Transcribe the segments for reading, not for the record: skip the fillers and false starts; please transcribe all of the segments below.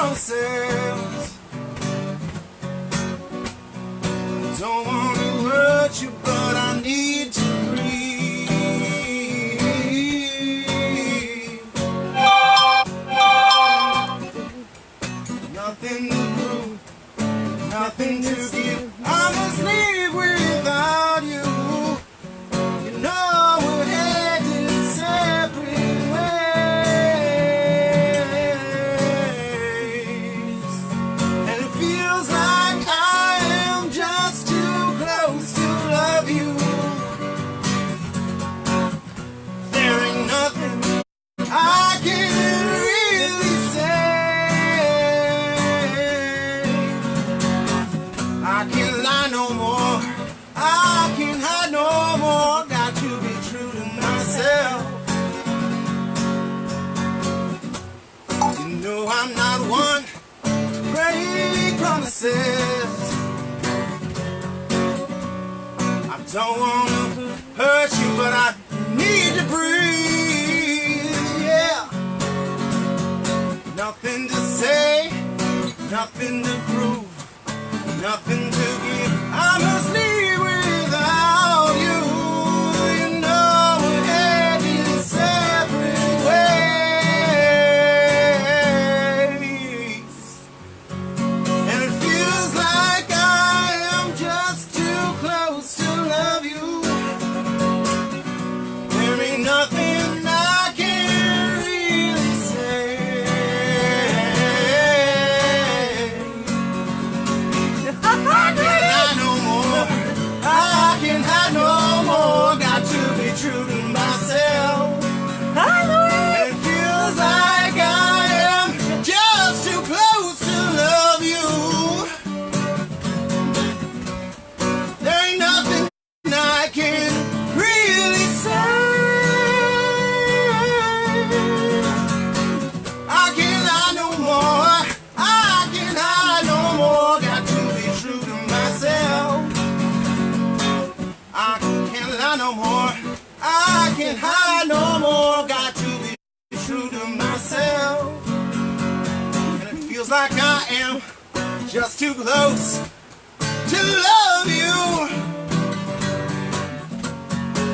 promises. Don't want to hurt you, but I need to breathe. Nothing to prove, nothing to give. I must leave without you. You know we're headed separate ways, and it feels like I am just too close to love you. There ain't nothing I can really say. I can't lie no more, I can't hide no more. Got to be true to myself. You know I'm not one to break promises. I don't want to hurt you, but I need to breathe. Yeah. Nothing to say, nothing to prove, nothing to give. I must leave without you. You know we're heading separate ways, and it feels like I am just too close to love you. There ain't nothing I can really say. I can't hide no more, I can't hide no more. Got to be true to myself. And it feels like I am just too close to love you. There ain't nothing I can really say. I can't lie no more, I can't hide no more. Got to be true to myself. I can't lie no more, I can't hide no more. Got to be true to myself. And it feels like I am just too close to love you.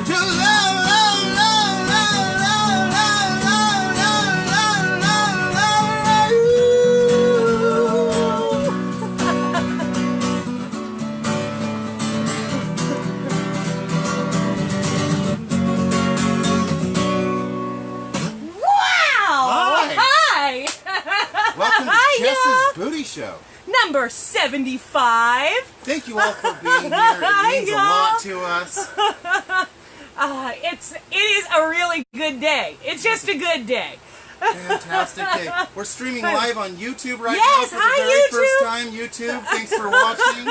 To love, love, love, love, love, love, love, love, love, love, love you. Wow! Hi. Hi! Welcome to Hi, Jess's y'all. Booty Show. Number 75. Thank you all for being here. It means a lot to us. It is a really good day. It's just a good day. Fantastic day. We're streaming live on YouTube right Yes, now for hi, the very YouTube. first time. YouTube, thanks for watching.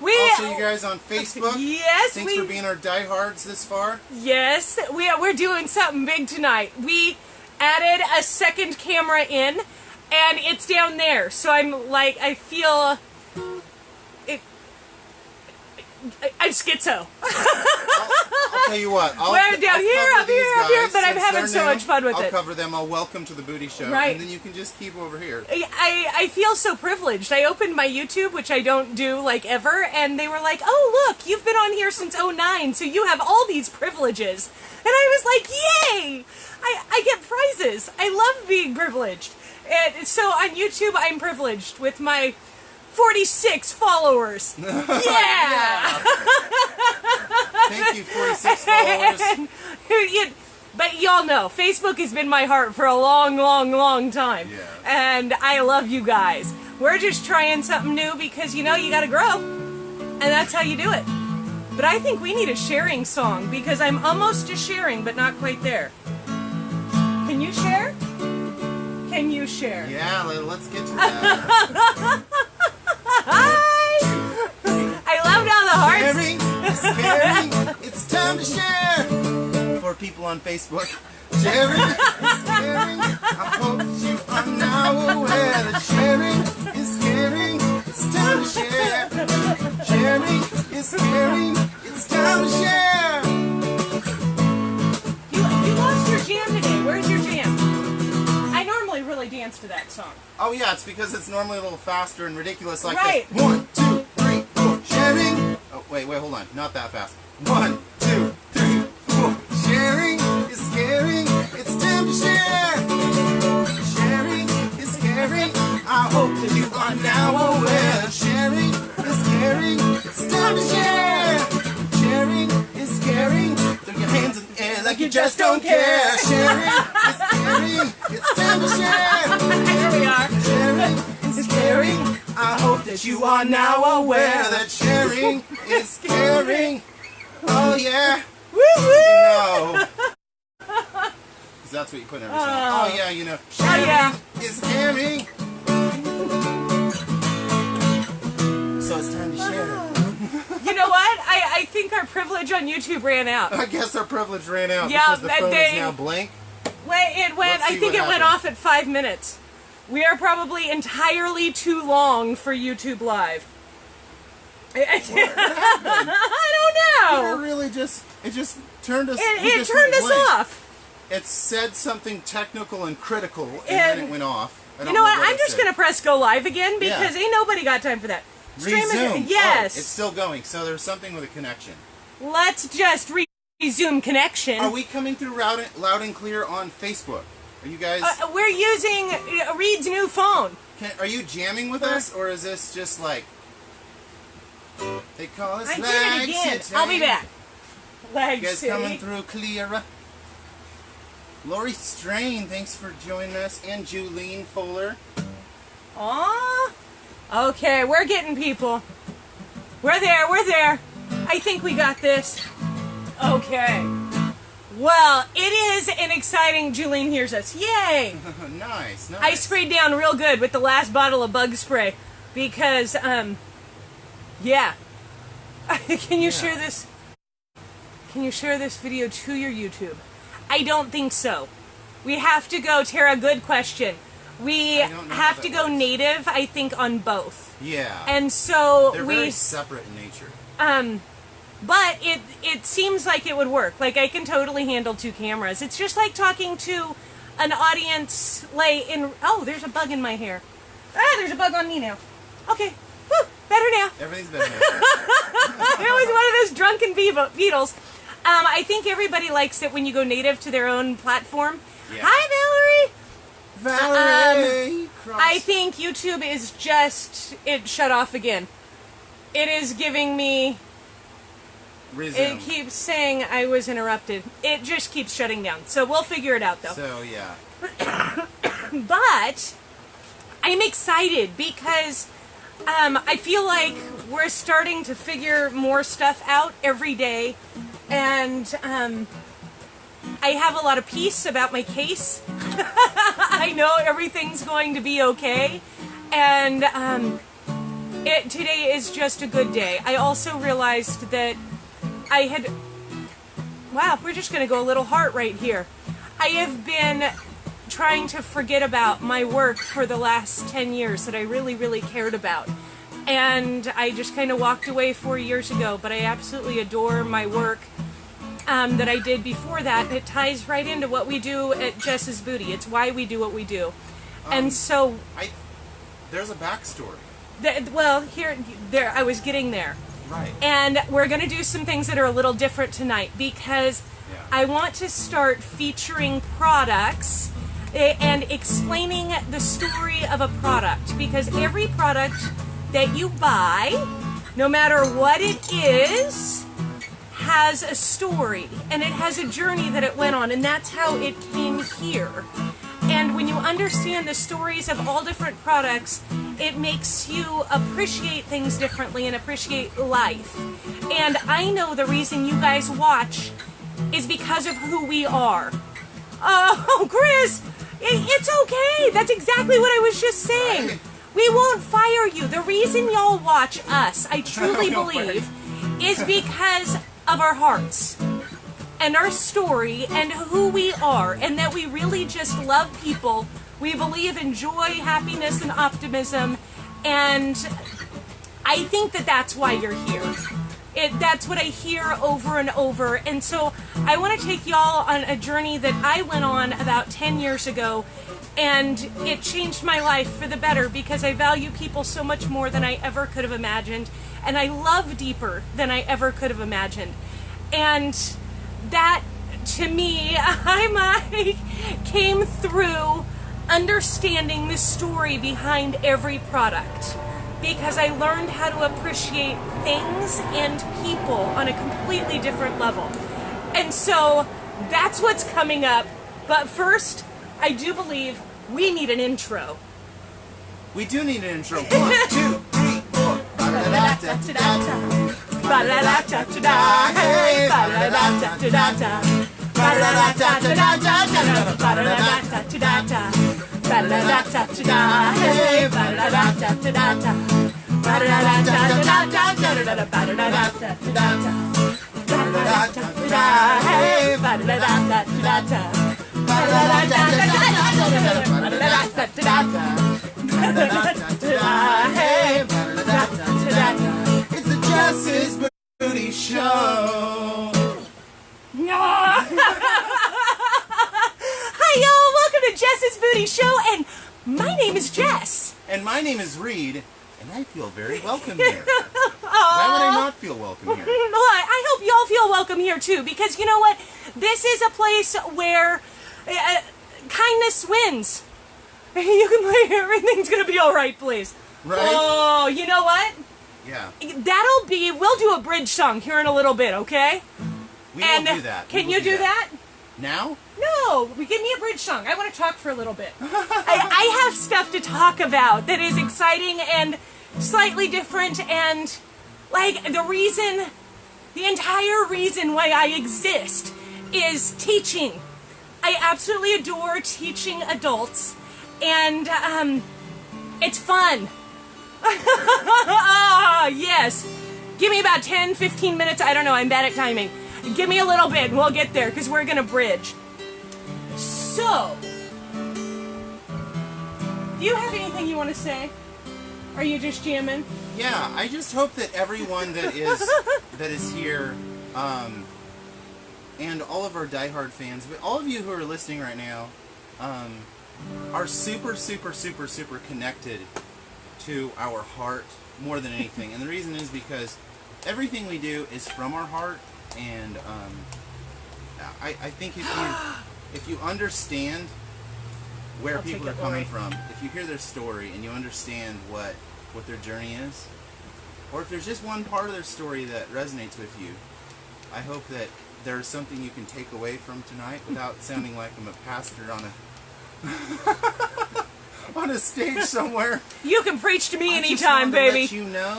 Also, you guys on Facebook. Yes, thanks for being our diehards this far. Yes, we're doing something big tonight. We added a second camera in, and it's down there. So I'm like, I feel it. I'm schizo. I'll tell you what. We're down here, up here, but I'm having so much fun with I'll it. cover them. I'll welcome to the Booty Show. Right. And then you can just keep over here. I feel so privileged. I opened my YouTube, which I don't do like ever, and they were like, "Oh, look, you've been on here since '09, so you have all these privileges." And I was like, "Yay! I get prizes. I love being privileged." And so on YouTube, I'm privileged with my 46 followers. Yeah! Thank you, 46 followers. But y'all know, Facebook has been my heart for a long, long, long time. Yeah. And I love you guys. We're just trying something new because, you know, you gotta grow. And that's how you do it. But I think we need a sharing song because I'm almost to sharing, but not quite there. Can you share? Can you share? Yeah, let's get to that. Hi! I loved all the hearts. Sharing, it's time to share. For people on Facebook, sharing is caring. I hope you are now aware that sharing is caring. It's time to share. Sharing is caring. It's time to share. You lost your jam today. Where's your jam? I normally really do dance to that song. Oh yeah, it's because it's normally a little faster and ridiculous like Right. this. 1, 2, 3, 4, sharing. Oh, wait, hold on. Not that fast. 1, 2, 3, 4. Sharing is caring. It's time to share. Sharing is caring. I hope that you are now aware. Sharing is caring. It's time to share. Sharing is caring. Throw your hands in the air like you just don't care. Sharing is caring. It's time to share. Here we are. Sharing is caring. I hope that you are now aware that sharing is caring. Oh yeah. Woo-woo! You know. 'Cause that's what you put in every song. Oh yeah, you know. Sharing yeah. is caring. So it's time to share. You know what? I think our privilege on YouTube ran out. I guess our privilege ran out Yeah, because the phone is now blank. It went. Let's see I think what it went happened. off at 5 minutes. We are probably entirely too long for YouTube Live. What happened? I don't know. It just turned us. we It just turned went us blank. off. It said something technical and critical, and then it went off. I don't You know what? I'm it just said. gonna press go live again because Yeah. ain't nobody got time for that. Resume. Yes. Oh, it's still going. So there's something with a connection. Let's just resume connection. Are we coming through loud and clear on Facebook? Are you guys? We're using Reed's new phone. Are you jamming with us, or is this just like they call us? I did Lag it again. City? I'll be back. Lag You guys City. coming through clear? Lori Strain, thanks for joining us, and Julene Fuller. Aw. Okay, we're getting people. We're there. I think we got this. Okay. Well, it is an exciting... Julene hears us. Yay! Nice. I sprayed down real good with the last bottle of bug spray because, yeah. Can you share this? Can you share this video to your YouTube? I don't think so. We have to go, Tara, good question. We I don't know have how to that go works. native, I think, on both. Yeah. And so they're very separate in nature. but it seems like it would work. Like, I can totally handle 2 cameras. It's just like talking to an audience, like, oh, there's a bug in my hair. Ah, there's a bug on me now. Okay. Whew, better now. Everything's better. It was one of those drunken beetles. I think everybody likes it when you go native to their own platform. Yeah. Hi, Valerie. Cross. I think YouTube is just... It shut off again. It is giving me... Resume. It keeps saying I was interrupted. It just keeps shutting down. So we'll figure it out, though. So yeah. But I'm excited because I feel like we're starting to figure more stuff out every day. And I have a lot of peace about my case. I know everything's going to be okay. And today is just a good day. I also realized that I had... Wow, we're just going to go a little heart right here. I have been trying to forget about my work for the last 10 years that I really, really cared about. And I just kind of walked away 4 years ago, but I absolutely adore my work that I did before that. It ties right into what we do at Jess's Booty. It's why we do what we do. And so... There's a backstory. Well, there, I was getting there. Right. And we're going to do some things that are a little different tonight because I want to start featuring products and explaining the story of a product, because every product that you buy, no matter what it is, has a story and it has a journey that it went on, and that's how it came here. And when you understand the stories of all different products, it makes you appreciate things differently and appreciate life. And I know the reason you guys watch is because of who we are. Oh, Chris, it's okay. That's exactly what I was just saying. Right. We won't fire you. The reason y'all watch us, I truly Don't believe, is because of our hearts and our story and who we are, and that we really just love people. We believe in joy, happiness, and optimism, and I think that that's why you're here. That's what I hear over and over, and so I want to take y'all on a journey that I went on about 10 years ago, And it changed my life for the better because I value people so much more than I ever could have imagined. And I love deeper than I ever could have imagined. And that, to me, I came through understanding the story behind every product. Because I learned how to appreciate things and people on a completely different level. And so that's what's coming up. But first, I do believe we need an intro. We do need an intro. 1, 2, 3, 4. Ba-da-da-da-da-da. Ba-da-da-da-da-da. Hey, ba-da-da-da-da-da. Ba-da-da-da-da-da. Ba-da-da-da-da-da. Ba-da-da-da-da-da. Hey, ba-da-da-da-da-da. Ba-da-da-da-da-da. Ba-da-da-da-da-da. Hey, ba-da-da-da-da-da. It's the Jess's Booty Show. Hi y'all, welcome to Jess's Booty Show, and my name is Jess. And my name is Reed, and I feel very welcome here. Why would I not feel welcome here? I hope y'all feel welcome here too, because you know what? This is a place where kindness wins. You can play Everything's Gonna Be Alright, please. Right? Oh, you know what? Yeah. We'll do a bridge song here in a little bit, okay? We will do that. Can you do that? Now? No, give me a bridge song. I want to talk for a little bit. I have stuff to talk about that is exciting and slightly different, and like the entire reason why I exist is teaching. I absolutely adore teaching adults, and it's fun. Yes. Give me about 10, 15 minutes. I don't know. I'm bad at timing. Give me a little bit and we'll get there because we're going to bridge. So, do you have anything you want to say? Are you just jamming? Yeah, I just hope that everyone that is here, and all of our diehard fans, but all of you who are listening right now, are super, super, super, super connected to our heart more than anything. And the reason is because everything we do is from our heart, and I think if you understand where people are coming from, if you hear their story and you understand what their journey is, or if there's just one part of their story that resonates with you, I hope that there's something you can take away from tonight without sounding like I'm a pastor on a stage somewhere. You can preach to me anytime, baby. Let you know.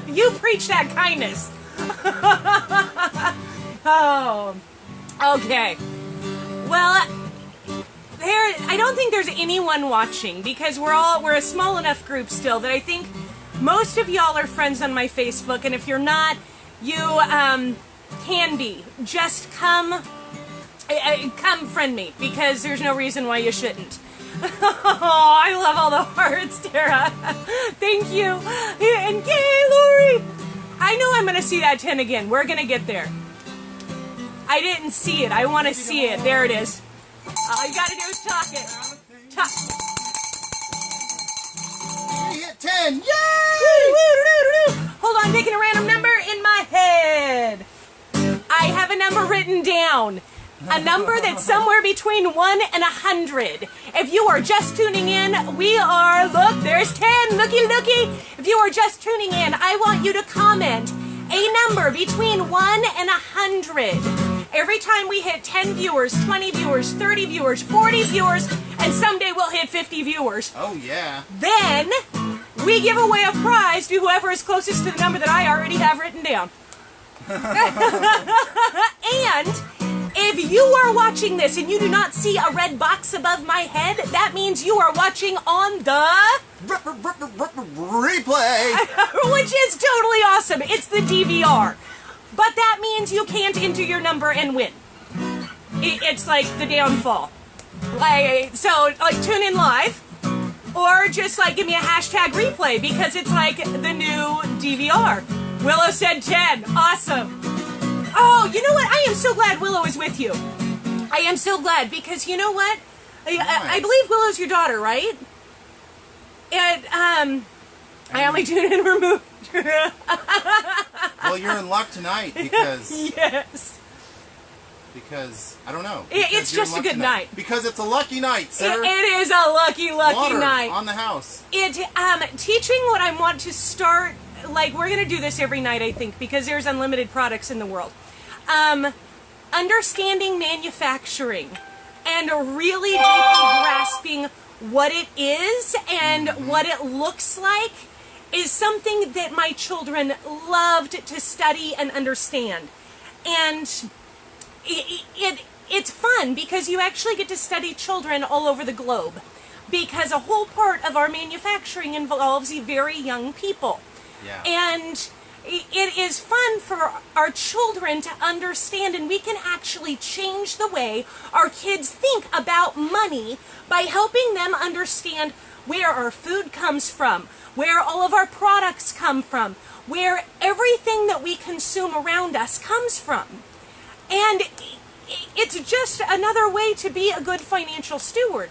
You preach that kindness. Oh, okay. Well, I don't think there's anyone watching because we're a small enough group still that I think most of y'all are friends on my Facebook, and if you're not, you can be. Just come friend me because there's no reason why you shouldn't. Oh, I love all the hearts, Tara. Thank you. And yay, Lori. I know I'm going to see that 10 again. We're going to get there. I didn't see it. I want to see it. There it is. All you got to do is talk it. Talk. We hit 10. Yay! Hold on, taking a random number in my head. I have a number written down. A number that's somewhere between 1 and 100. If you are just tuning in, look, there's 10, looky. If you are just tuning in, I want you to comment a number between 1 and 100. Every time we hit 10 viewers, 20 viewers, 30 viewers, 40 viewers, and someday we'll hit 50 viewers. Oh, yeah. Then, we give away a prize to whoever is closest to the number that I already have written down. And if you are watching this and you do not see a red box above my head, that means you are watching on the replay, which is totally awesome. It's the DVR. But that means you can't enter your number and win. It's like the downfall. So tune in live, or just give me a hashtag replay because it's like the new DVR. Willow said 10. Awesome. Oh, you know what? I am so glad Willow is with you. I am so glad, because you know what? I Nice. believe Willow's your daughter, right? And, I only tuned in and removed. Well, you're in luck tonight because Yes. I don't know. It's Because you're in just a luck good tonight. night. Because it's a lucky night, sir. It is a lucky Water night. on the house. Teaching what I want to start, like, we're going to do this every night, I think, because there's unlimited products in the world. Understanding manufacturing and really deeply grasping what it is and what it looks like is something that my children loved to study and understand. And it's fun because you actually get to study children all over the globe, because a whole part of our manufacturing involves very young people. Yeah. And it is fun for our children to understand, and we can actually change the way our kids think about money by helping them understand where our food comes from, where all of our products come from, where everything that we consume around us comes from. And it's just another way to be a good financial steward.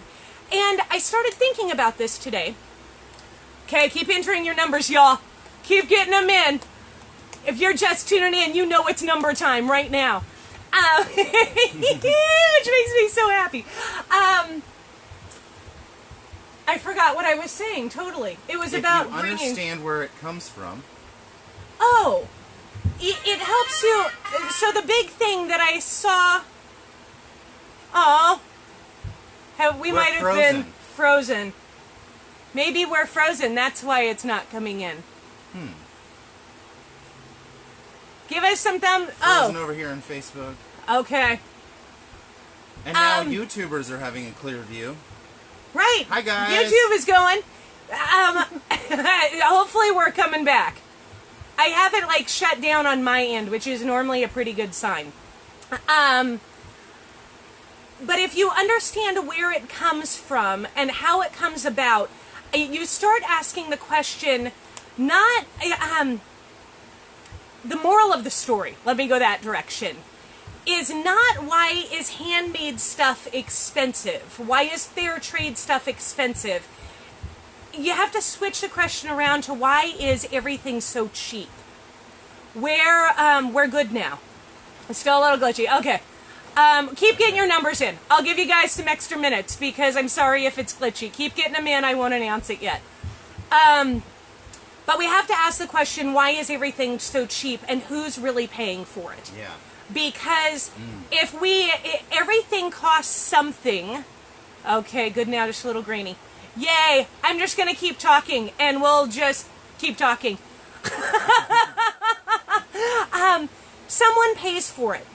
And I started thinking about this today. Okay, keep entering your numbers, y'all. Keep getting them in. If you're just tuning in, you know it's number time right now. Which makes me so happy. I forgot what I was saying, totally. It was about If you understand where it comes from. Oh, it helps you. So the big thing that I saw. Oh, we We're might have been frozen. Maybe we're frozen. That's why it's not coming in. Give us some thumb. Frozen over here on Facebook. Okay. And now YouTubers are having a clear view. Right. Hi, guys. YouTube is going. Hopefully we're coming back. I have it like shut down on my end, which is normally a pretty good sign. But if you understand where it comes from and how it comes about, you start asking the question, not the moral of the story, let me go that direction, is not why is handmade stuff expensive? Why is fair trade stuff expensive? You have to switch the question around to why is everything so cheap? We're good now. It's still a little glitchy. Okay. Keep getting your numbers in. I'll give you guys some extra minutes because I'm sorry if it's glitchy. Keep getting them in. I won't announce it yet. But we have to ask the question, why is everything so cheap and who's really paying for it? Yeah. Because if everything costs something. Okay, good now, just a little grainy. Yay! I'm just going to keep talking and we'll just keep talking. Someone pays for it.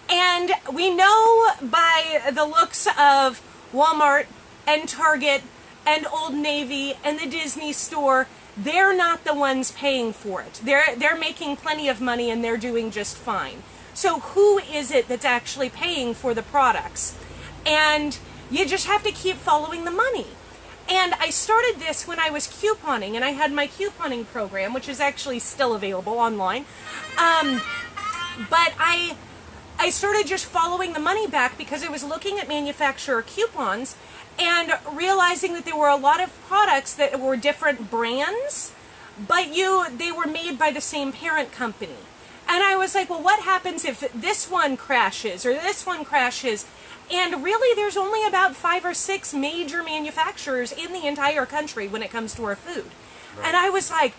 And we know by the looks of Walmart and Target and Old Navy and the Disney store, they're not the ones paying for it. They're making plenty of money and they're doing just fine. So who is it that's actually paying for the products? And you just have to keep following the money. And I started this when I was couponing, and I had my couponing program, which is actually still available online. But I started just following the money back because I was looking at manufacturer coupons and realizing that there were a lot of products that were different brands, but they were made by the same parent company. And I was like, well, what happens if this one crashes or this one crashes? And really, there's only about 5 or 6 major manufacturers in the entire country when it comes to our food. Right. And I was like,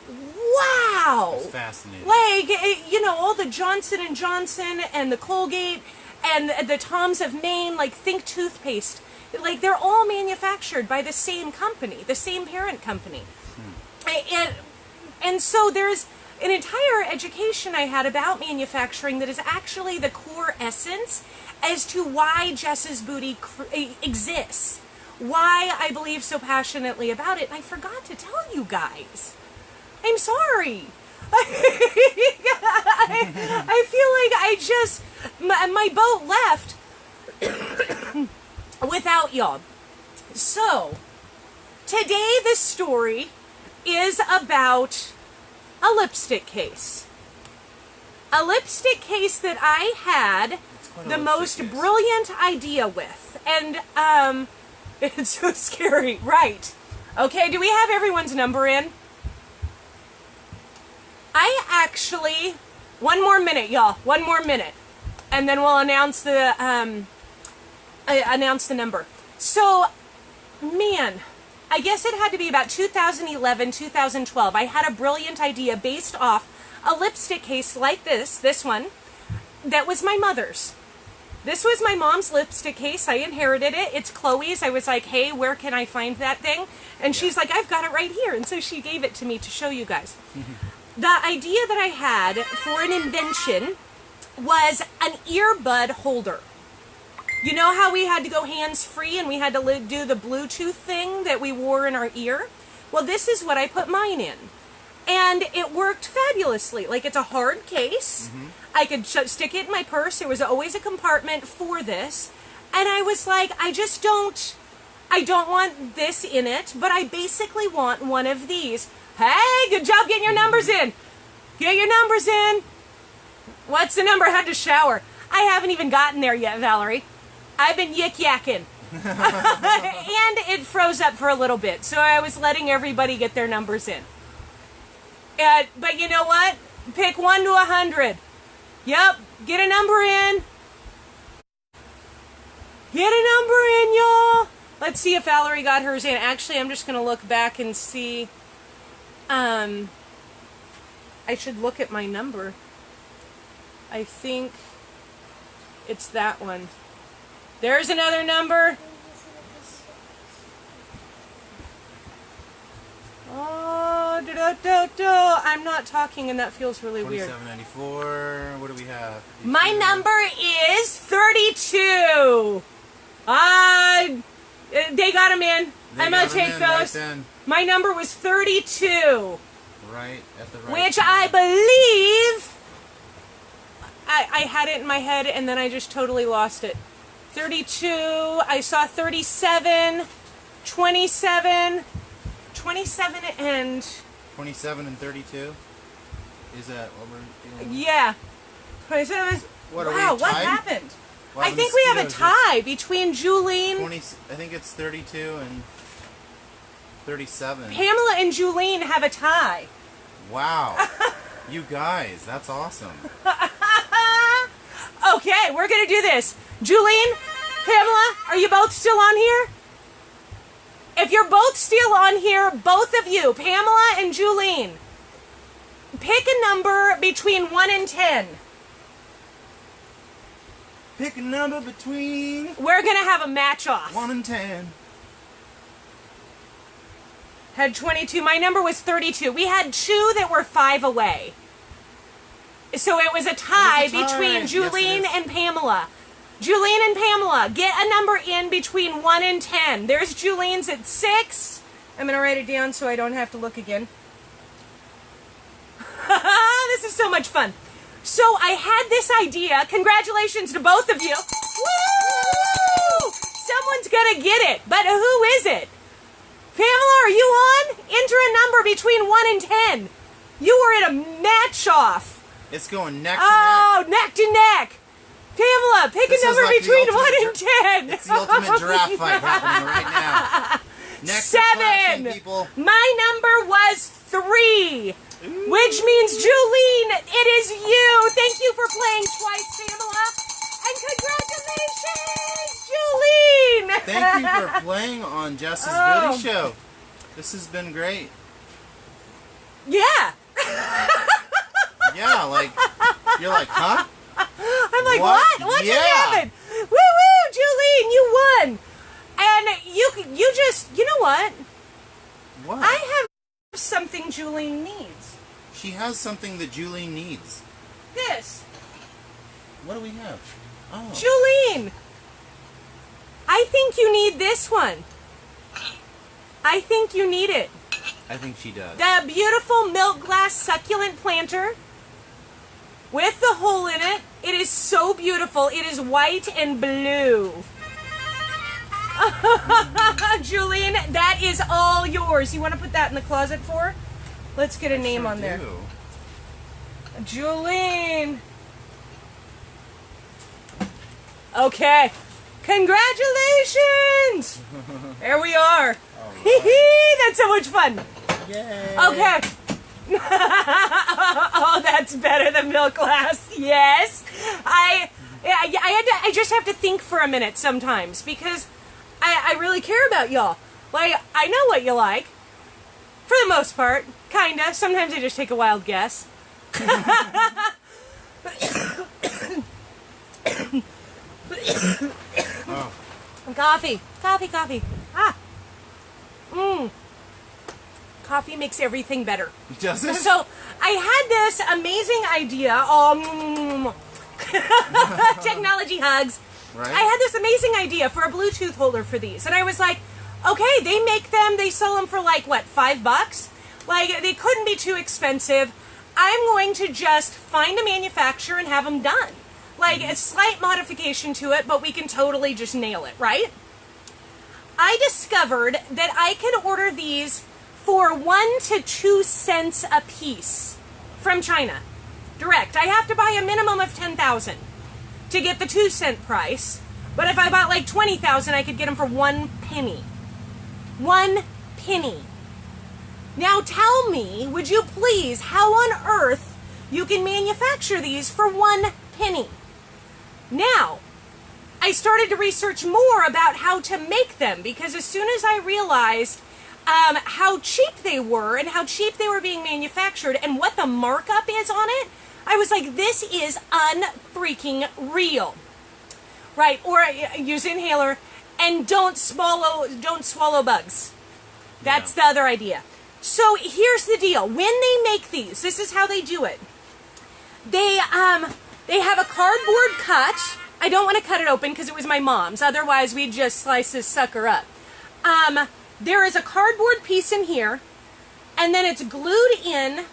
wow. That's fascinating. Like, all the Johnson & Johnson and the Colgate and the Toms of Maine, like, think toothpaste. Like, they're all manufactured by the same company, the same parent company. And so there's an entire education I had about manufacturing that is actually the core essence as to why Jess's Booty exists, why I believe so passionately about it. And I forgot to tell you guys. I'm sorry. I feel like my boat left without y'all. So, today the story is about a lipstick case. A lipstick case that I had. It's the most brilliant idea with. And, it's so scary. Right. Okay, do we have everyone's number in? I actually... One more minute, y'all. One more minute. And then we'll announce the number. So, man, I guess it had to be about 2011, 2012. I had a brilliant idea based off a lipstick case like this one, that was my mother's. This was my mom's lipstick case. I inherited it. It's Chloe's. I was like, hey, where can I find that thing? And she's like, I've got it right here. And so she gave it to me to show you guys. The idea that I had for an invention was an earbud holder. You know how we had to go hands-free and we had to do the Bluetooth thing that we wore in our ear? Well, this is what I put mine in. And it worked fabulously. Like, it's a hard case. I could stick it in my purse. There was always a compartment for this. And I was like, I don't want this in it, but I basically want one of these. Hey, good job getting your numbers in. Get your numbers in. What's the number? I had to shower. I haven't even gotten there yet, Valerie. I've been yik-yakking. And it froze up for a little bit, so I was letting everybody get their numbers in. But you know what? Pick 1 to 100. Yep, get a number in. Get a number in, y'all. Let's see if Valerie got hers in. Actually, I'm just going to look back and see. I should look at my number. I think it's that one. There's another number. Oh, I'm not talking and that feels really weird. 2794. What do we have? 52. My number is 32. They got them in. I'm going to take those. Right, my number was 32. right at the right Which time. I believe... I had it in my head and then I just totally lost it. 32, I saw 37, 27, 27 and... 27 and 32? Is that what we're doing? Yeah. 27. What, are wow, we what tied? happened? Well, I think we have a mosquitoes tie between Julene... 20, I think it's 32 and 37. Pamela and Julene have a tie. Wow. You guys, that's awesome. Okay, we're going to do this. Julene, Pamela, are you both still on here? If you're both still on here, both of you, Pamela and Julene, pick a number between 1 and 10. Pick a number between We're going to have a match off. 1 and 10. Had 22. My number was 32. We had 2 that were 5 away. So it was a tie, between Julene and Pamela. Julene and Pamela, get a number in between 1 and 10. There's Julene's at 6. I'm going to write it down so I don't have to look again. This is so much fun. So I had this idea. Congratulations to both of you. Woo! Someone's going to get it. But who is it? Pamela, are you on? Enter a number between 1 and 10. You were in a match off. It's going neck to Oh, neck to neck. Pamela, pick This a is number like the between 1 ultimate and 10. It's the ultimate giraffe fight happening right now. Next 7. people. My number was 3. Which means, Julene, it is you. Thank you for playing twice, Pamela. And congratulations, Julene. Thank you for playing on Jess's Goody Show. This has been great. Yeah. Yeah, like, you're like, huh? I'm like, what? What just Yeah. happened? Woo-woo, Julene, you won. And you just, you know what? What? I have something Julene needs. She has something that Julie needs. This. What do we have? Oh. Julene, I think you need this one. I think you need it. I think she does. The beautiful milk glass succulent planter with the hole in it. It is so beautiful. It is white and blue. Julene, that is all yours. You want to put that in the closet for her? Let's get a name on there. Okay. Congratulations! There we are. Right. That's so much fun. Yay. Okay. Oh, that's better than milk glass. Yes. I just have to think for a minute sometimes because I really care about y'all. Like, I know what you like. For the most part. Kinda. Sometimes I just take a wild guess. Oh. Coffee. Ah. Coffee makes everything better. Does it? So, I had this amazing idea. Technology hugs. Right. I had this amazing idea for a Bluetooth holder for these. And I was like, okay, they make them, they sell them for like, what, $5? Like, they couldn't be too expensive. I'm going to just find a manufacturer and have them done. Like, a slight modification to it, but we can totally just nail it, right? I discovered that I can order these for 1 to 2 cents a piece from China. Direct. I have to buy a minimum of 10,000 to get the 2-cent price. But if I bought like 20,000, I could get them for 1 penny. 1 penny. Now tell me, would you please, how on earth you can manufacture these for 1 penny? Now, I started to research more about how to make them because as soon as I realized how cheap they were and how cheap they were being manufactured and what the markup is on it, I was like, this is unfreaking real. Right, or use inhaler and don't swallow bugs. That's the other idea. So here's the deal. When they make these, this is how they do it. They have a cardboard cut. I don't want to cut it open because it was my mom's. Otherwise, we'd just slice this sucker up. There is a cardboard piece in here, and then it's glued in,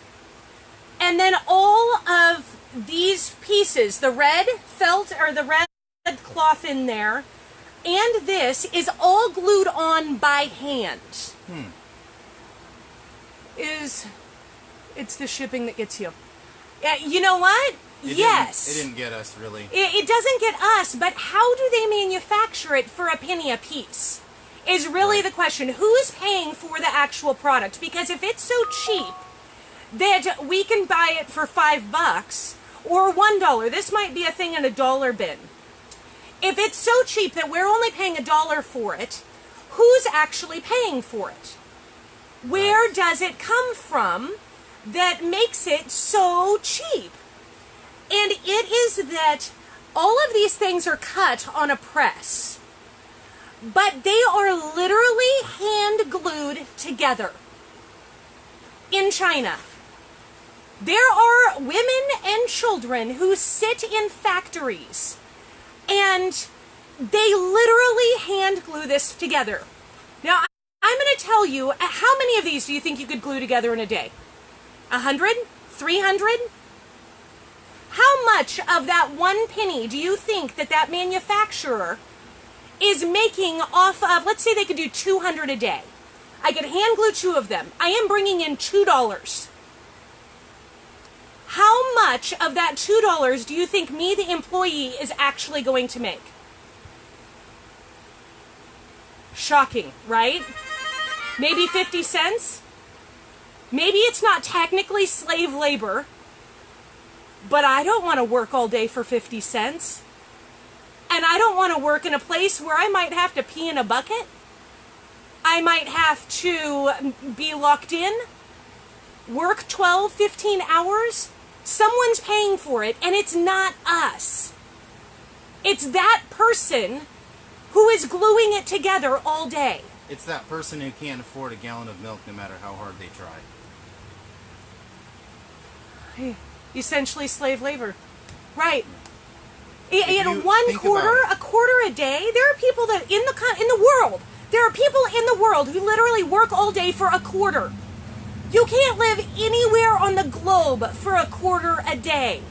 and then all of these pieces, the red felt or the red cloth in there, and this is all glued on by hand. It's the shipping that gets you. You know what? Yes. It didn't get us, really. It doesn't get us, but how do they manufacture it for a penny a piece? Is really the question. Who's paying for the actual product? Because if it's so cheap that we can buy it for $5 or $1, this might be a thing in a dollar bin. If it's so cheap that we're only paying $1 for it, who's actually paying for it? Where does it come from that makes it so cheap? And it is that all of these things are cut on a press, but they are literally hand glued together in China. There are women and children who sit in factories and they literally hand glue this together. Now, I'm going to tell you, how many of these do you think you could glue together in a day? 100? 300? How much of that 1 penny do you think that manufacturer is making off of, let's say they could do 200 a day. I could hand glue 2 of them. I am bringing in $2. How much of that $2 do you think me, the employee, is actually going to make? Shocking, right? Maybe 50 cents? Maybe it's not technically slave labor, but I don't want to work all day for 50 cents. And I don't want to work in a place where I might have to pee in a bucket. I might have to be locked in, work 12, 15 hours. Someone's paying for it, and it's not us. It's that person who is gluing it together all day. It's that person who can't afford a gallon of milk no matter how hard they try. Essentially slave labor. Right. If In you one think quarter, about it. a quarter a day, there are people that in the world, there are people in the world who literally work all day for a quarter. You can't live anywhere on the globe for a quarter a day.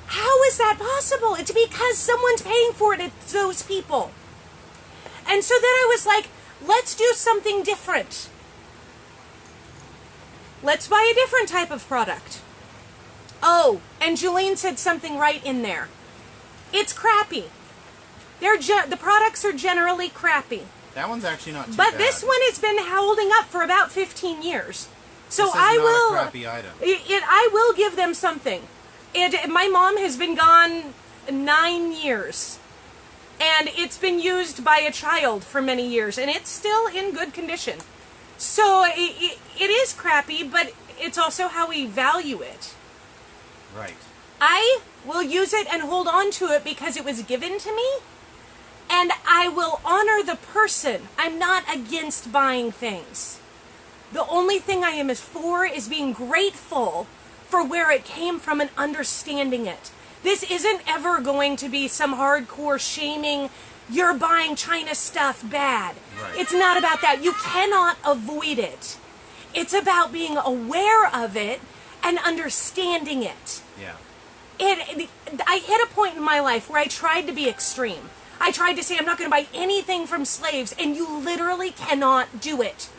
How is that possible? It's because someone's paying for it. It's those people. And so then I was like, let's do something different. Let's buy a different type of product. Oh, and Julene said something right in there. It's crappy. The products are generally crappy. That one's actually not too But bad. this one has been holding up for about 15 years. So This is I not will. a crappy item. I will give them something. My mom has been gone 9 years, and it's been used by a child for many years, and it's still in good condition. So it is crappy, but it's also how we value it. Right. I will use it and hold on to it because it was given to me, and I will honor the person. I'm not against buying things. The only thing I am for is being grateful for where it came from and understanding it. This isn't ever going to be some hardcore shaming, you're buying China stuff bad. Right. It's not about that. You cannot avoid it. It's about being aware of it and understanding it. Yeah. I hit a point in my life where I tried to be extreme. I tried to say I'm not going to buy anything from slaves, and you literally cannot do it.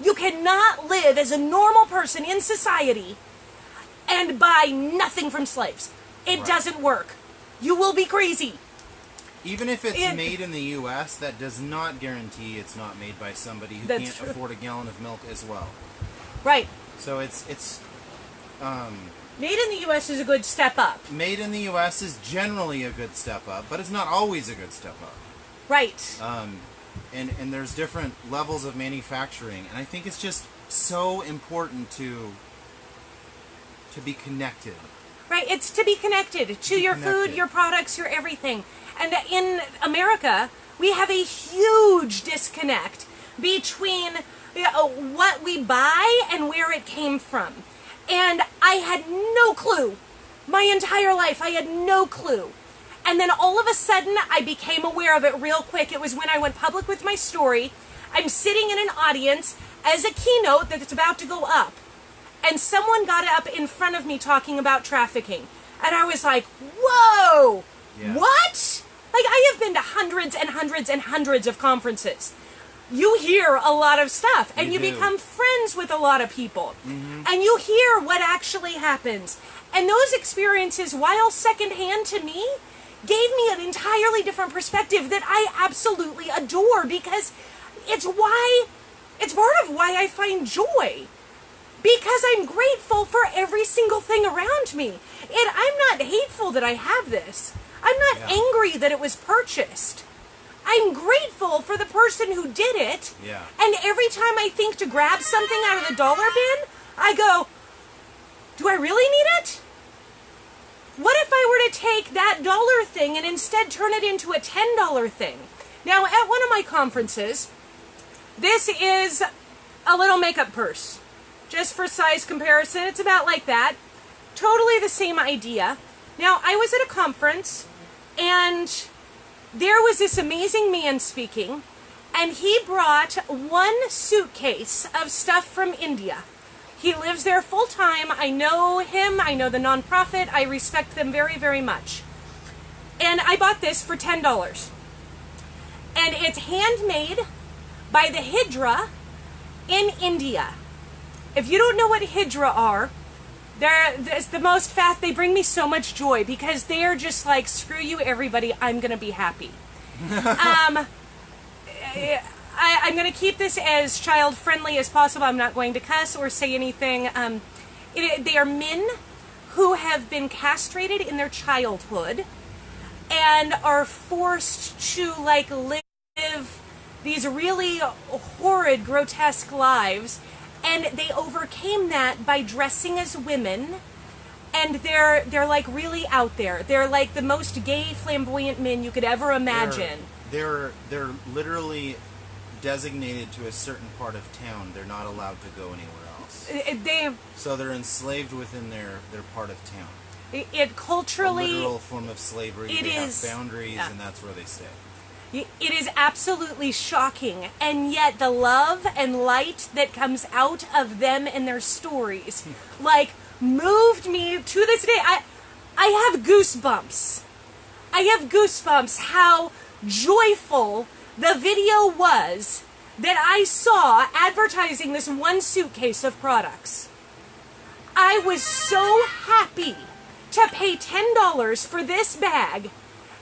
You cannot live as a normal person in society and buy nothing from slaves. It Right. doesn't work. You will be crazy. Even if it's made in the U.S., that does not guarantee it's not made by somebody who That's can't true. afford a gallon of milk as well. Right. So it's Made in the U.S. is a good step up. made in the U.S. is generally a good step up, but it's not always a good step up. Right. And there's different levels of manufacturing, and I think it's just so important to be connected. Right, it's to be connected to your food, connected. your products, your everything. And in America, we have a huge disconnect between what we buy and where it came from. And I had no clue. My entire life, I had no clue. And then all of a sudden, I became aware of it real quick. It was when I went public with my story. I'm sitting in an audience as a keynote that's about to go up. And someone got up in front of me talking about trafficking. And I was like, whoa, Yeah. what? Like, I have been to hundreds and hundreds and hundreds of conferences. You hear a lot of stuff, and you do. become friends with a lot of people. And you hear what actually happens. And those experiences, while secondhand to me, gave me an entirely different perspective that I absolutely adore, because it's part of why I find joy. Because I'm grateful for every single thing around me. And I'm not hateful that I have this. I'm not Yeah. angry that it was purchased. I'm grateful for the person who did it. Yeah. And every time I think to grab something out of the dollar bin, I go, do I really need it? What if I were to take that dollar thing and instead turn it into a $10 thing? Now, at one of my conferences, this is a little makeup purse. Just for size comparison, it's about like that. Totally the same idea. Now, I was at a conference, and there was this amazing man speaking, and he brought one suitcase of stuff from India. He lives there full time. I know him. I know the nonprofit. I respect them very, very much. And I bought this for $10. And it's handmade by the Hydra in India. If you don't know what Hydra are, it's the most fast. They bring me so much joy because they are just like, screw you, everybody. I'm going to be happy. I'm going to keep this as child friendly as possible. I'm not going to cuss or say anything. They are men who have been castrated in their childhood and are forced to like live these really horrid, grotesque lives. And they overcame that by dressing as women, and they're like really out there. They're like the most gay, flamboyant men you could ever imagine. They're literally designated to a certain part of town. They're not allowed to go anywhere else. So they're enslaved within their part of town. It culturally, a literal form of slavery. It they is, have boundaries, yeah. and that's where they stay. It is absolutely shocking, and yet the love and light that comes out of them and their stories, like, moved me to this day. I have goosebumps. I have goosebumps how joyful the video was that I saw advertising this one suitcase of products. I was so happy to pay $10 for this bag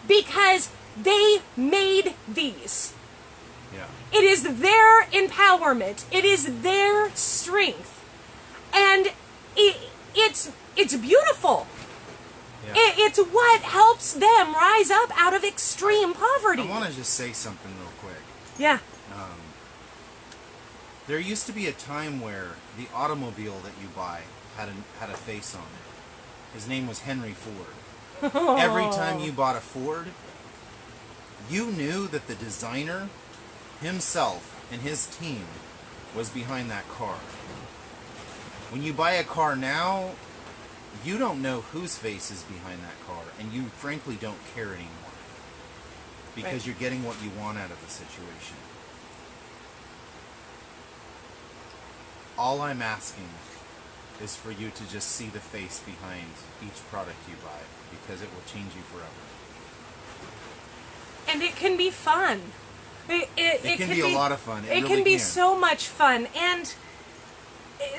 because they made these. Yeah. It is their empowerment. It is their strength. And it's beautiful. Yeah. It's what helps them rise up out of extreme poverty. I want to just say something real quick. Yeah. There used to be a time where the automobile that you buy had a face on it. His name was Henry Ford. Every time you bought a Ford, you knew that the designer himself and his team was behind that car. When you buy a car now, you don't know whose face is behind that car, and you frankly don't care anymore because Right. you're getting what you want out of the situation. All I'm asking is for you to just see the face behind each product you buy, because it will change you forever. And it can be fun. It can be a lot of fun. It It really can be can. so much fun. And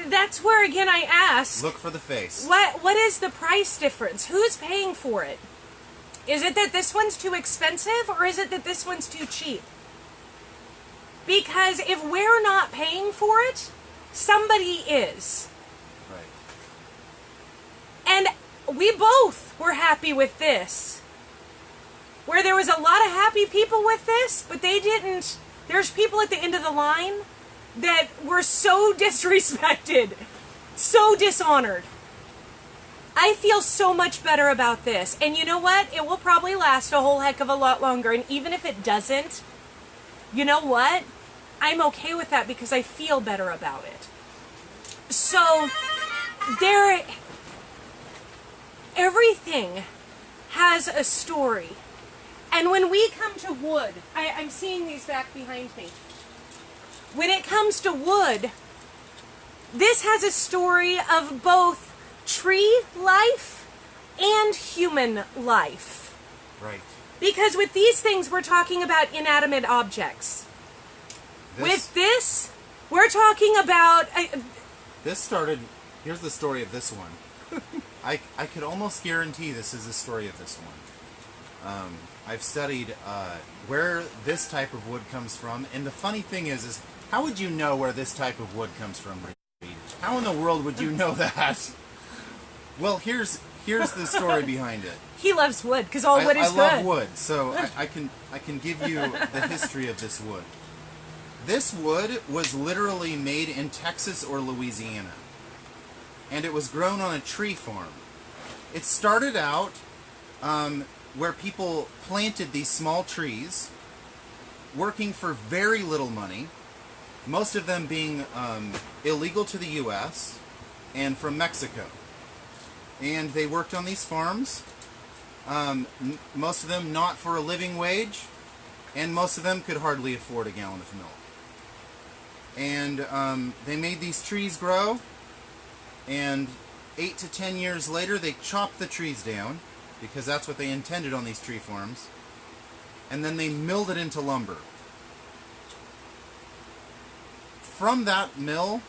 that's where, again, I ask, Look for the face. what is the price difference? Who's paying for it? Is it that this one's too expensive, or is it that this one's too cheap? Because if we're not paying for it, somebody is. Right. And we both were happy with this. Where there was a lot of happy people with this, but they didn't. There's people at the end of the line that were so disrespected, so dishonored. I feel so much better about this. And you know what? It will probably last a whole heck of a lot longer. And even if it doesn't, you know what? I'm okay with that because I feel better about it. So, everything has a story. And when we come to wood, I'm seeing these back behind me. When it comes to wood, this has a story of both tree life and human life. Right. Because with these things, we're talking about inanimate objects. With this, we're talking about... This started... Here's the story of this one. I could almost guarantee this is the story of this one. I've studied where this type of wood comes from, and the funny thing is how would you know where this type of wood comes from? How in the world would you know that? Well, here's the story behind it. He loves wood, because all wood is good. I love wood, so I can give you the history of this wood. This wood was literally made in Texas or Louisiana, and it was grown on a tree farm. It started out where people planted these small trees, working for very little money, most of them being illegal to the U.S. and from Mexico. And they worked on these farms, most of them not for a living wage, and most of them could hardly afford a gallon of milk. And they made these trees grow, and 8 to 10 years later they chopped the trees down, because that's what they intended on these tree farms, and then they milled it into lumber. From that mill,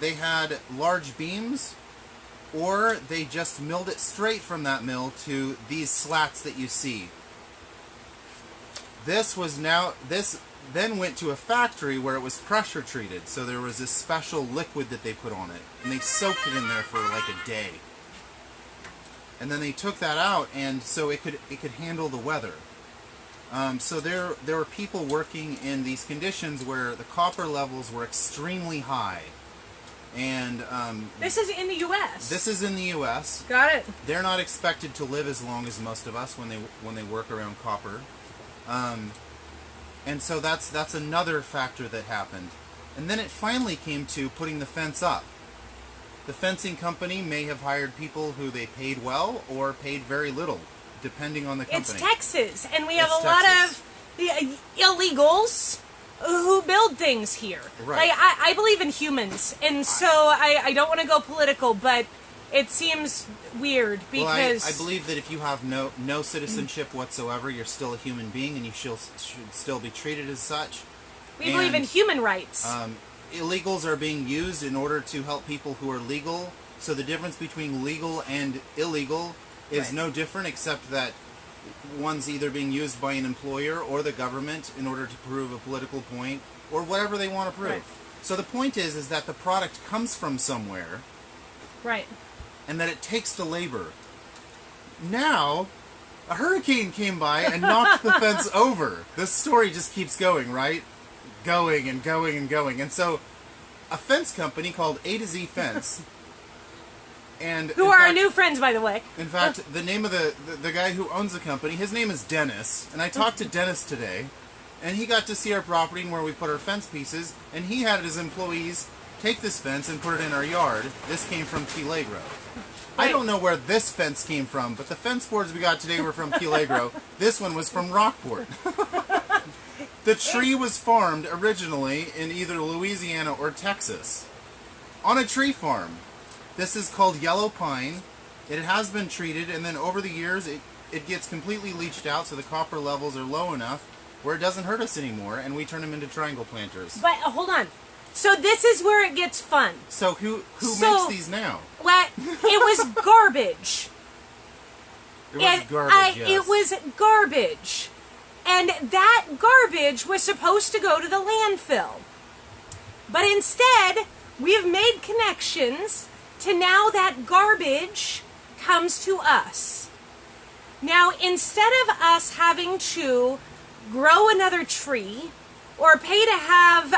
they had large beams, or they just milled it straight from that mill to these slats that you see. This then went to a factory where it was pressure treated, so there was this special liquid that they put on it, and they soaked it in there for like a day. And then they took that out, and so it could handle the weather. So there were people working in these conditions where the copper levels were extremely high. And this is in the U.S. This is in the U.S. Got it. They're not expected to live as long as most of us when they work around copper. And so that's another factor that happened. And then it finally came to putting the fence up. The fencing company may have hired people who they paid well or paid very little, depending on the company. It's Texas, and we have It's a lot Texas. of illegals who build things here. Right. Like, I believe in humans, and so I don't want to go political, but it seems weird because... Well, I believe that if you have no citizenship whatsoever, you're still a human being, and you should still be treated as such. we believe in human rights. Illegals are being used in order to help people who are legal. So the difference between legal and illegal is Right. no different, except that one's either being used by an employer or the government in order to prove a political point or whatever they want to prove. Right. So the point is that the product comes from somewhere, Right. and that it takes the labor. Now, a hurricane came by and knocked the fence over. This story just keeps going, right? Going and going and going. And so, a fence company called A to Z Fence, and Who are our new friends, by the way. in fact, the name of the guy who owns the company, his name is Dennis. And I talked to Dennis today, and he got to see our property and where we put our fence pieces, and he had his employees take this fence and put it in our yard. This came from Key Legro. I Right. don't know where this fence came from, but the fence boards we got today were from Key Legro. This one was from Rockport. The tree was farmed originally in either Louisiana or Texas on a tree farm. This is called yellow pine. It has been treated, and then over the years it gets completely leached out, so the copper levels are low enough where it doesn't hurt us anymore, and we turn them into triangle planters. But hold on. So this is where it gets fun. So who So- makes these now? What? It was garbage. It was garbage, yes. It was garbage. And that garbage was supposed to go to the landfill. But instead, we've made connections to now that garbage comes to us. Now, instead of us having to grow another tree or pay to have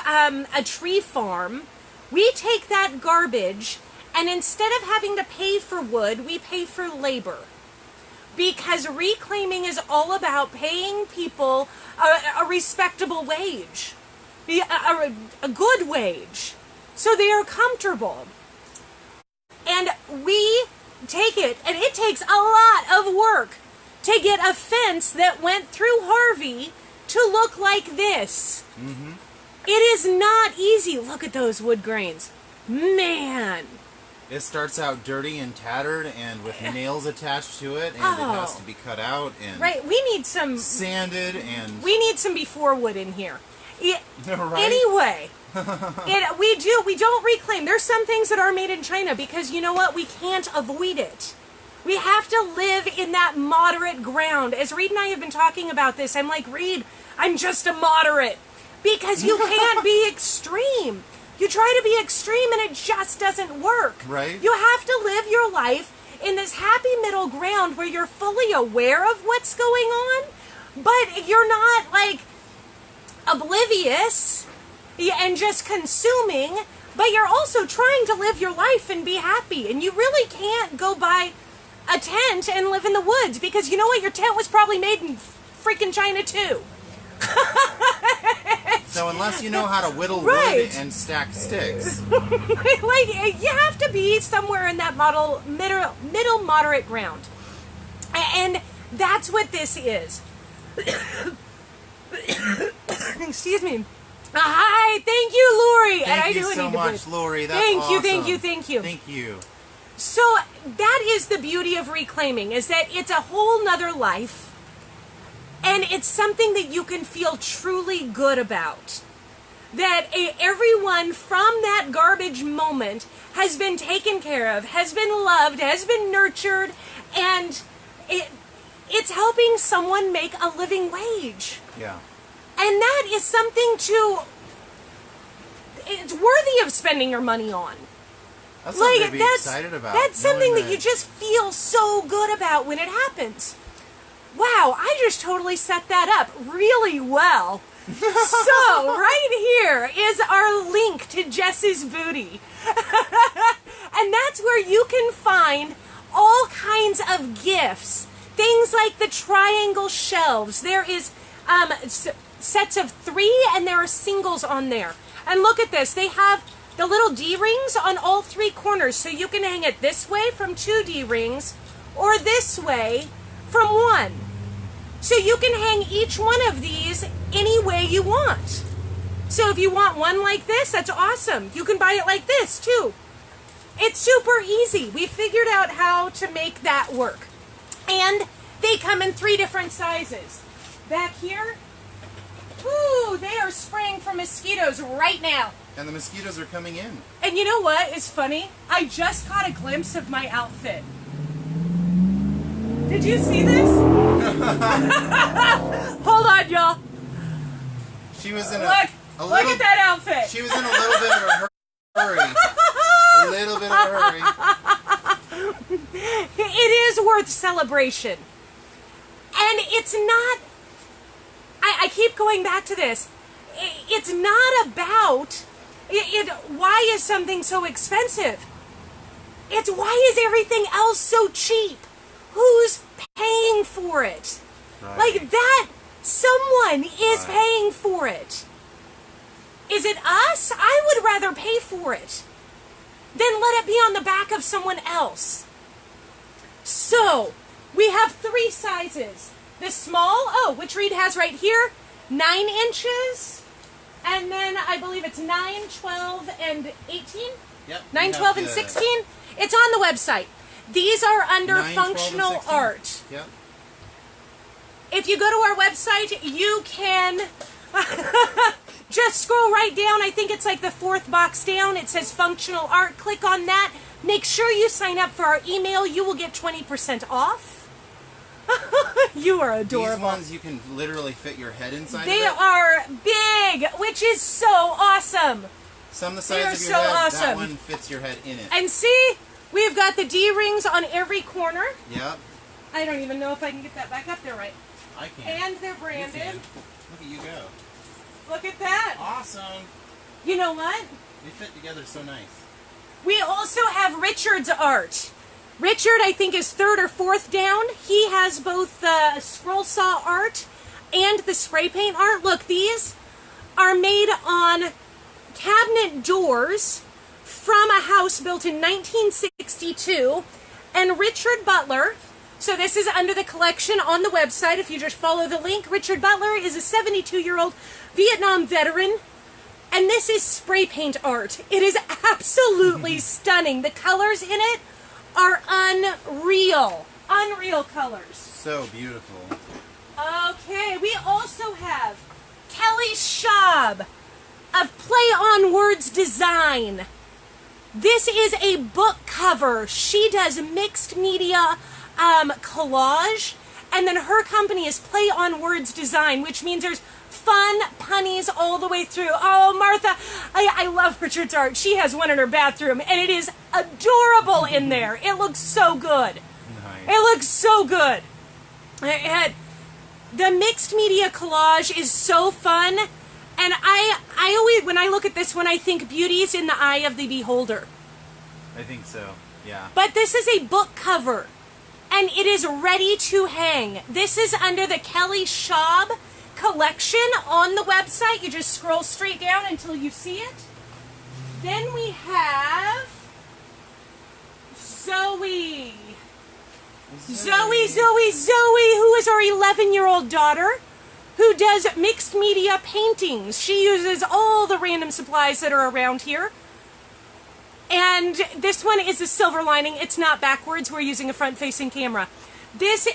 a tree farm, we take that garbage and instead of having to pay for wood, we pay for labor. Because reclaiming is all about paying people a respectable wage, a good wage, so they are comfortable. And we take it, and it takes a lot of work to get a fence that went through Harvey to look like this. Mm-hmm. It is not easy. Look at those wood grains. Man. It starts out dirty and tattered and with nails attached to it, and it has to be cut out and Right, we need some sanded and... We need some before wood in here. Right? Anyway, we don't reclaim. There's some things that are made in China because you know what? We can't avoid it. We have to live in that moderate ground. As Reed and I have been talking about this, I'm like, Reed, I'm just a moderate. Because you can't be extreme. You try to be extreme and it just doesn't work. Right. You have to live your life in this happy middle ground where you're fully aware of what's going on, but you're not like oblivious and just consuming, but you're also trying to live your life and be happy. And you really can't go buy a tent and live in the woods because you know what? Your tent was probably made in freaking China too. So unless you know how to whittle Right. wood and stack sticks. Like, you have to be somewhere in that middle moderate ground. And that's what this is. Excuse me. Hi, thank you, Lori. And I Thank you do so need to much, breathe. Lori. That's Thank you, awesome. thank you, thank you. Thank you. So that is the beauty of reclaiming, is that it's a whole nother life. And it's something that you can feel truly good about. That everyone from that garbage moment has been taken care of, has been loved, has been nurtured, and it's helping someone make a living wage. Yeah. And that is something it's worthy of spending your money on. That's something to be excited about. That's something knowing that you just feel so good about when it happens. Wow, I just totally set that up really well. So, right here is our link to Jess's Booty. And that's where you can find all kinds of gifts. Things like the triangle shelves. There is sets of 3 and there are singles on there. And look at this. They have the little D-rings on all 3 corners. So you can hang it this way from 2 D-rings or this way from 1. So you can hang each one of these any way you want. So if you want one like this, that's awesome. You can buy it like this too. It's super easy. We figured out how to make that work. And they come in 3 different sizes. Back here, ooh, they are spraying for mosquitoes right now. And the mosquitoes are coming in. And you know what is funny? I just caught a glimpse of my outfit. Did you see this? Hold on, y'all. She was in Look at that outfit. She was in a little bit of a hurry. A little bit of a hurry. It is worth celebration. And it's not, I keep going back to this. It's not about, why is something so expensive? It's why is everything else so cheap? Who's paying for it? Right. Like that, someone is paying for it. Is it us? I would rather pay for it than let it be on the back of someone else. So, we have 3 sizes. The small, which Reed has right here, 9 inches. And then I believe it's 9, 12, and 18? Yep. 9, 12, and 16? It's on the website. These are under 9, 12, and functional 16. art. Yep. If you go to our website, you can just scroll right down. I think it's like the 4th box down. It says functional art. Click on that. Make sure you sign up for our email. You will get 20% off. You are adorable. These ones you can literally fit your head inside. They of it. are big, which is so awesome. Some the They are size of your so head. awesome. That one fits your head in it. And see, we've got the D-rings on every corner. Yep. I don't even know if I can get that back up there right. I can. And they're You branded. can. Look at you go. Look at that. Awesome. You know what? They fit together so nice. We also have Richard's art. Richard, I think, is 3rd or 4th down. He has both the scroll saw art and the spray paint art. Look, these are made on cabinet doors from a house built in 1962. And Richard Butler, so this is under the collection on the website. If you just follow the link, Richard Butler is a 72-year-old Vietnam veteran. And this is spray paint art. It is absolutely stunning. The colors in it are unreal. Unreal colors. So beautiful. Okay, we also have Kelly Schaub of Play on Words Design. This is a book cover. She does mixed media collage, and then her company is Play on Words Design, which means there's fun punnies all the way through. Oh, Martha, I love Richard's art. She has one in her bathroom, and it is adorable in there. It looks so good. Nice. It looks so good. The mixed media collage is so fun, and I always, when I look at this one, I think beauty's in the eye of the beholder. I think so. Yeah. But this is a book cover, and it is ready to hang. This is under the Kelly Schaub collection on the website. You just scroll straight down until you see it. Then we have Zoe, who is our 11-year-old daughter, who does mixed media paintings. She uses all the random supplies that are around here. And this one is a silver lining. It's not backwards. We're using a front-facing camera. This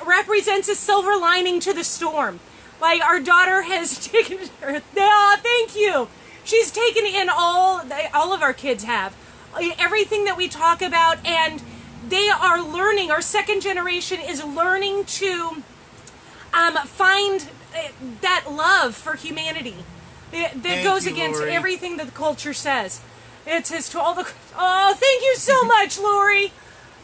represents a silver lining to the storm. Like, our daughter has taken her. Oh, thank you. She's taken in all of our kids have. Everything that we talk about, and they are learning. Our second generation is learning to find that love for humanity that goes against Lori. everything that the culture says. It says to all the... Oh, thank you so much, Lori.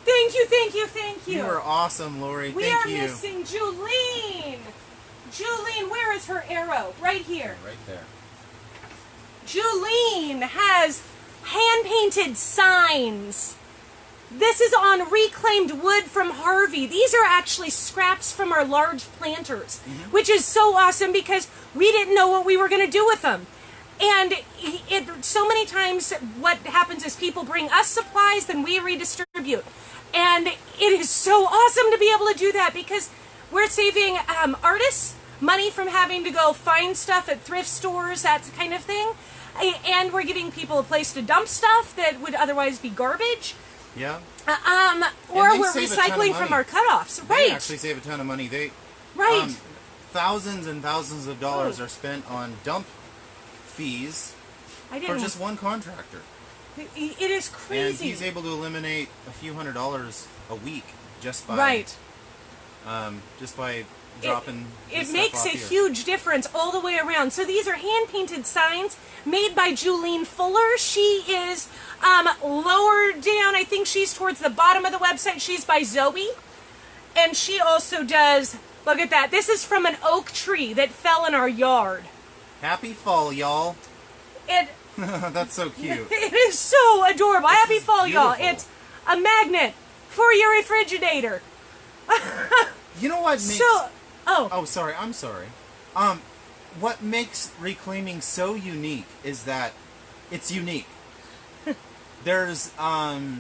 Thank you, thank you, thank you. You are awesome, Lori. We Thank are you. missing Julene. Julene, where is her arrow? Right here. Right there. Julene has hand-painted signs. This is on reclaimed wood from Harvey. These are actually scraps from our large planters, which is so awesome because we didn't know what we were going to do with them. And so many times what happens is people bring us supplies, then we redistribute. And it is so awesome to be able to do that because we're saving artists money from having to go find stuff at thrift stores, that kind of thing. And we're giving people a place to dump stuff that would otherwise be garbage. Yeah. Or we're recycling from our cutoffs. Right. They actually save a ton of money. Right. Thousands and thousands of dollars are spent on dump fees for just one contractor. It is crazy. And he's able to eliminate a few $100s a week just by right. just by dropping. It makes a huge difference all the way around. So these are hand-painted signs made by Julene Fuller. She is lower down. I think she's towards the bottom of the website. She's by Zoe. And she also does, look at that. This is from an oak tree that fell in our yard. Happy fall, y'all. That's so cute. It is so adorable. Happy fall, y'all. beautiful. It's a magnet for your refrigerator. You know what makes... Oh, sorry. I'm sorry. What makes reclaiming so unique is that it's unique. There's, I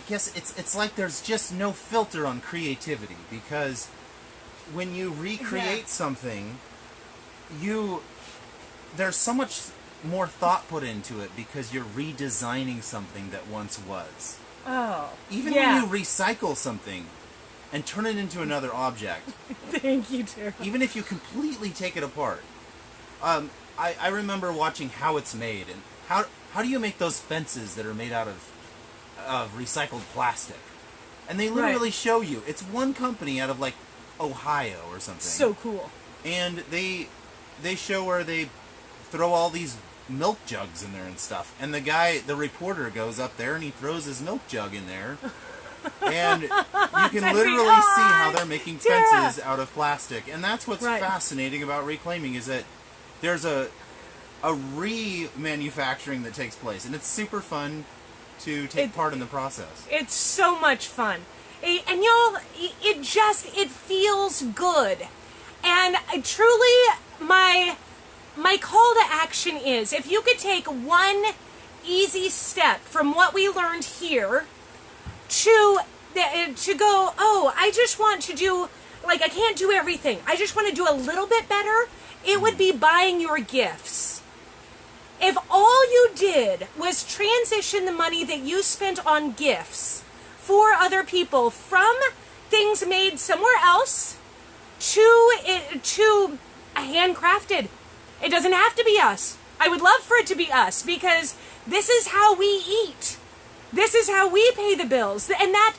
guess it's like there's just no filter on creativity, because when you recreate something, there's so much more thought put into it because you're redesigning something that once was. Oh. Even when you recycle something and turn it into another object. Thank you, Tara. Even if you completely take it apart. I remember watching how it's made, and how do you make those fences that are made out of recycled plastic? And they literally show you. It's one company out of like Ohio or something. So cool. And they show where they throw all these milk jugs in there and stuff. And the reporter goes up there and he throws his milk jug in there. And you can literally see how they're making fences out of plastic. And that's what's fascinating about reclaiming, is that there's a remanufacturing that takes place. And it's super fun to take part in the process. It's so much fun. And y'all, it feels good. And truly, my call to action is, if you could take one easy step from what we learned here to go, I just want to do, I can't do everything. I just want to do a little bit better. It would be buying your gifts. If all you did was transition the money that you spent on gifts for other people from things made somewhere else to handcrafted. It doesn't have to be us. I would love for it to be us, because this is how we eat. This is how we pay the bills. And that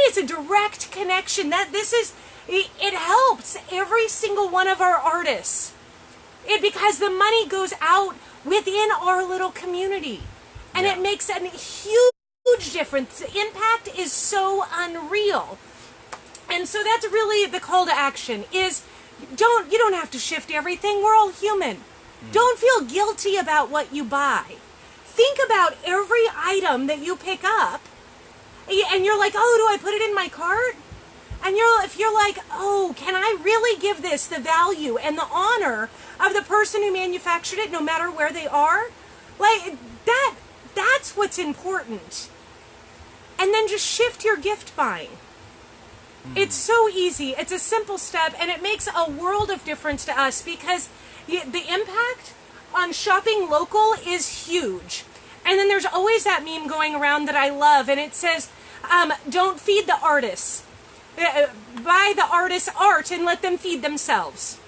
is a direct connection. It helps every single one of our artists. Because the money goes out within our little community. And it makes a huge difference. The impact is so unreal. And so that's really the call to action, is you don't have to shift everything. We're all human. Don't feel guilty about what you buy. Think about every item that you pick up, and you're like, do I put it in my cart? And if you're like, can I really give this the value and the honor of the person who manufactured it, no matter where they are? That's what's important. And then just shift your gift buying. It's so easy. It's a simple step, and it makes a world of difference to us, because the impact on shopping local is huge. And then there's always that meme going around that I love, and it says, don't feed the artists. Buy the artist's art and let them feed themselves.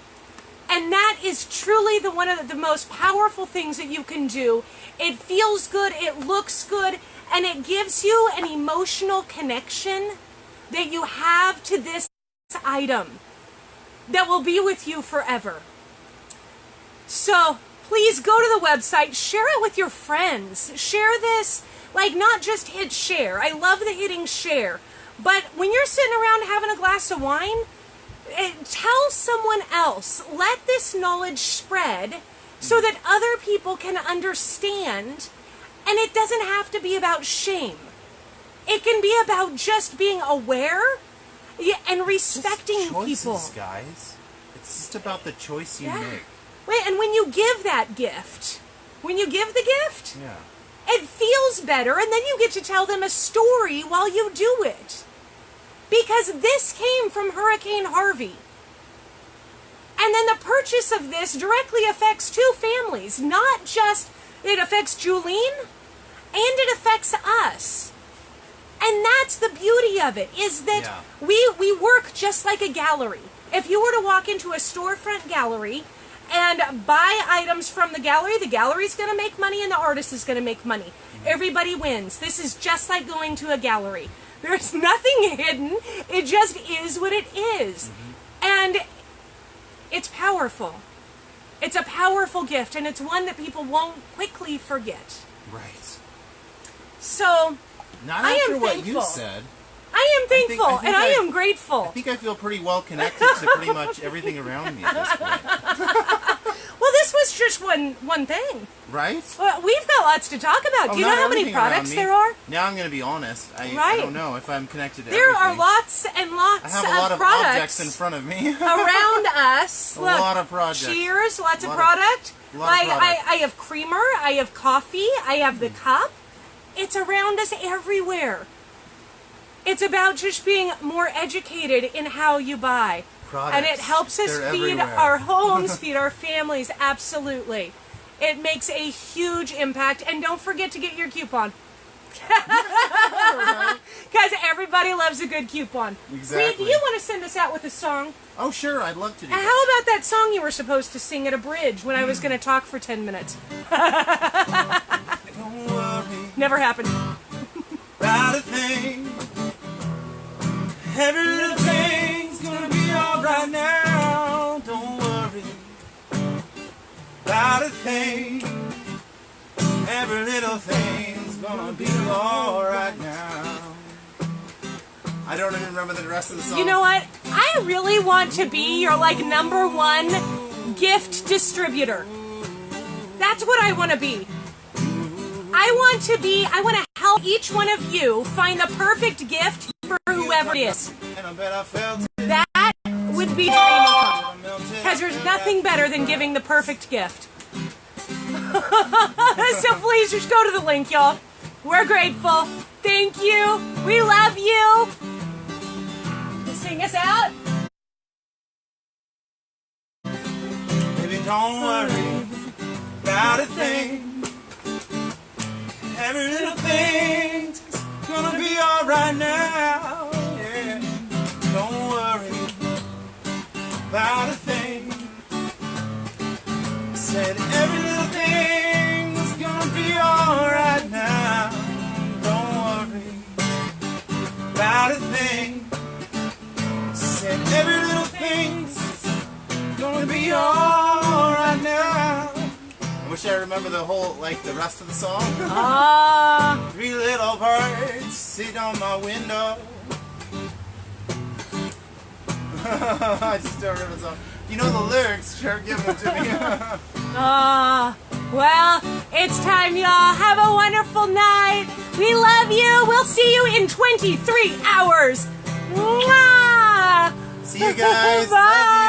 And that is truly one of the most powerful things that you can do. It feels good, it looks good, and it gives you an emotional connection that you have to this item that will be with you forever. So please go to the website, share it with your friends. Share this, not just hit share. I love the hitting share. But when you're sitting around having a glass of wine, tell someone else. Let this knowledge spread so that other people can understand. And it doesn't have to be about shame. It can be about just being aware and respecting it's choices, people. Guys. It's just about the choice you make. Wait, and when you give that gift, the gift, yeah, it feels better, and then you get to tell them a story while you do it. Because this came from Hurricane Harvey. And then the purchase of this directly affects two families. Not just, it affects Julene, and it affects us. And that's the beauty of it, is that we work just like a gallery. If you were to walk into a storefront gallery and buy items from the gallery's going to make money and the artist is going to make money. Everybody wins. This is just like going to a gallery. There's nothing hidden. It just is what it is. And it's powerful. It's a powerful gift, and it's one that people won't quickly forget. Right. So, Not I after am what thankful. you said. I am thankful, I think and I I- am grateful. I think I feel pretty well connected to pretty much everything around me at this point. Well, this was just one thing. Right? Well, we've got lots to talk about. Oh, Do you know not how many everything around products me. there are? Now I'm going to be honest. I Right. don't know if I'm connected to There are everything. lots and I lots have a lot of of objects products in front of me. around us. A Look, lot of projects. Cheers, lots of Lot of- product. lot of product. I have creamer, I have coffee, I have the cup. It's around us everywhere. It's about just being more educated in how you buy. Products. And it helps us They're feed everywhere. our homes, feed our families, absolutely. It makes a huge impact. And don't forget to get your coupon. Because everybody loves a good coupon. Exactly. Reed, do you want to send us out with a song? Oh, sure. I'd love to do How that. about that song you were supposed to sing at a bridge when I was going to talk for 10 minutes? Don't worry Never happened. about a thing. Every little thing's gonna be alright now. Don't worry about a thing. Every little thing's gonna be alright now. I don't even remember the rest of the song. You know what? I really want to be your #1 gift distributor. That's what I want to be. I want to help each one of you find the perfect gift for whoever it is. And I bet I felt it. That would be because there's nothing better than giving the perfect gift. So please just go to the link, y'all. We're grateful. Thank you. We love you. Sing us out. Baby, don't worry about a thing. Every little thing's gonna be alright now. Yeah. Don't worry about a thing. Said every little thing's gonna be alright now. Don't worry about a thing. Said every little thing's gonna be alright now. I wish I remember the whole, the rest of the song. Ah. 3 little birds sit on my window. I just don't remember the song. You know the lyrics, sure, give them to me. Well, it's time, y'all. Have a wonderful night. We love you. We'll see you in 23 hours. Mwah! See you guys. Love you. Bye.